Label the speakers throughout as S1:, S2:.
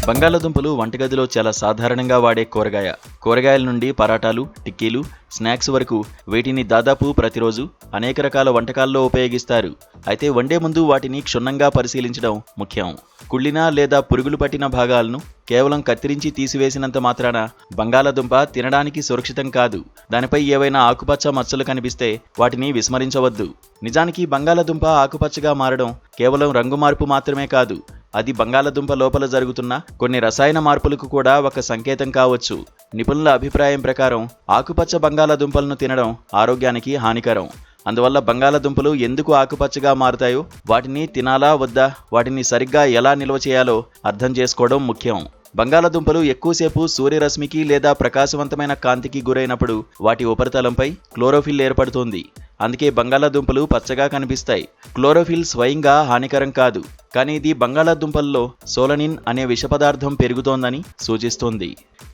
S1: బంగాళాదుంపలు వంటగదిలో చాలా సాధారణంగా వాడే కూరగాయ. కూరగాయల నుండి పరాటాలు, టిక్కీలు, స్నాక్స్ వరకు వీటిని దాదాపు ప్రతిరోజు అనేక రకాల వంటకాల్లో ఉపయోగిస్తారు. అయితే వండే ముందు వాటిని క్షుణ్ణంగా పరిశీలించడం ముఖ్యం. కుళ్ళిన లేదా పురుగులు పట్టిన భాగాలను కేవలం కత్తిరించి తీసివేసినంత మాత్రాన బంగాళాదుంప తినడానికి సురక్షితం కాదు. దానిపై ఏవైనా ఆకుపచ్చ మచ్చలు కనిపిస్తే వాటిని విస్మరించవద్దు. నిజానికి బంగాళాదుంప ఆకుపచ్చగా మారడం కేవలం రంగు మార్పు మాత్రమే కాదు, అది బంగాళాదుంప లోపల జరుగుతున్న కొన్ని రసాయన మార్పులకు కూడా ఒక సంకేతం కావచ్చు. నిపుణుల అభిప్రాయం ప్రకారం ఆకుపచ్చ బంగాళాదుంపలను తినడం ఆరోగ్యానికి హానికరం. అందువల్ల బంగాళాదుంపలు ఎందుకు ఆకుపచ్చగా మారుతాయో, వాటిని తినాలా వద్దా, వాటిని సరిగ్గా ఎలా నిల్వ చేయాలో అర్థం చేసుకోవడం ముఖ్యం. బంగాళాదుంపలు ఎక్కువసేపు సూర్యరశ్మికి లేదా ప్రకాశవంతమైన కాంతికి గురైనప్పుడు వాటి ఉపరితలంపై క్లోరోఫిల్ ఏర్పడుతుంది. అందుకే బంగాళాదుంపలు పచ్చగా కనిపిస్తాయి. క్లోరోఫిల్ స్వయంగా హానికరం కాదు, కానీ ఇది బంగాళాదుంపల్లో సోలనిన్ అనే విషపదార్థం పెరుగుతోందని సూచిస్తుంది.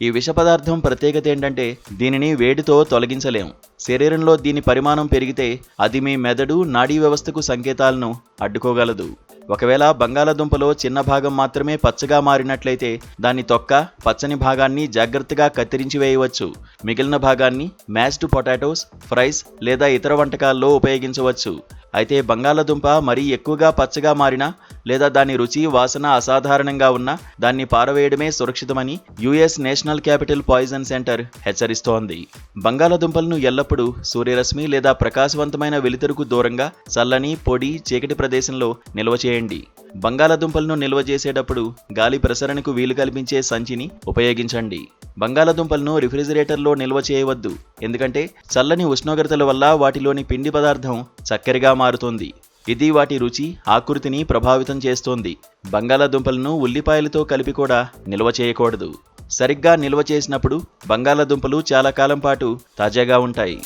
S1: ఈ విషపదార్థం ప్రత్యేకత ఏంటంటే దీనిని వేడితో తొలగించలేం. శరీరంలో దీని పరిమాణం పెరిగితే అది మీ మెదడు, నాడీ వ్యవస్థకు సంకేతాలను అడ్డుకోగలదు. ఒకవేళ బంగాళాదుంపలో చిన్న భాగం మాత్రమే పచ్చగా మారినట్లయితే దాని తొక్క, పచ్చని భాగాన్ని జాగ్రత్తగా కత్తిరించి వేయవచ్చు. మిగిలిన భాగాన్ని మ్యాష్డ్ పొటాటోస్, ఫ్రైస్ లేదా ఇతర వంటకాల్లో ఉపయోగించవచ్చు. అయితే బంగాళాదుంప మరీ ఎక్కువగా పచ్చగా మారినా లేదా దాని రుచి, వాసన అసాధారణంగా ఉన్నా దాన్ని పారవేయడమే సురక్షితమని US National Capital Poison Center హెచ్చరిస్తోంది. బంగాళాదుంపలను ఎల్లప్పుడూ సూర్యరశ్మి లేదా ప్రకాశవంతమైన వెలుతురుకు దూరంగా చల్లని, పొడి, చీకటి ప్రదేశంలో నిల్వ చేయండి. బంగాళాదుంపలను నిల్వ చేసేటప్పుడు గాలి ప్రసరణకు వీలు కల్పించే సంచిని ఉపయోగించండి. బంగాళాదుంపలను రిఫ్రిజిరేటర్లో నిల్వ చేయవద్దు, ఎందుకంటే చల్లని ఉష్ణోగ్రతల వల్ల వాటిలోని పిండి పదార్థం చక్కెరగా మారుతుంది. ఇది వాటి రుచి, ఆకృతిని ప్రభావితం చేస్తోంది. బంగాళాదుంపలను ఉల్లిపాయలతో కలిపి కూడా నిల్వ చేయకూడదు. సరిగ్గా నిల్వ చేసినప్పుడు బంగాళాదుంపలు చాలా కాలం పాటు తాజాగా ఉంటాయి.